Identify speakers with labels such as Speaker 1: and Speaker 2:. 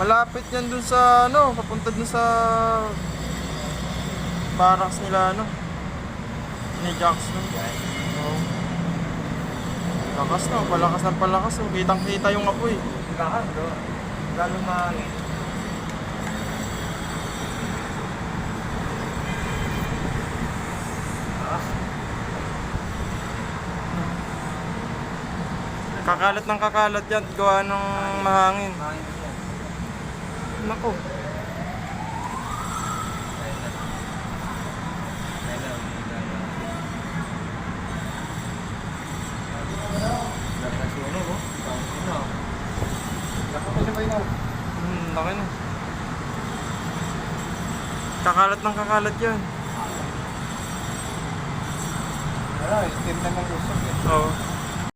Speaker 1: Malapit yan dun sa ano, papunta dun sa barracks nila ano, ni Jackson. Oo. Lakas na, palakas ng palakas. Oh. Kitang kita yung apoy.
Speaker 2: Lakas, bro. Lalo mahangin.
Speaker 1: Kakalat ng kakalat yan, gawa ng mahangin.
Speaker 2: Mahangin yan.
Speaker 1: Nako.
Speaker 2: Nagkasunog, oh. Panginoon. Nakapasabay na.
Speaker 1: Laki na. Kakalat ng kakalat yan.
Speaker 2: Ay, steam na ng usok eh.
Speaker 1: Oo.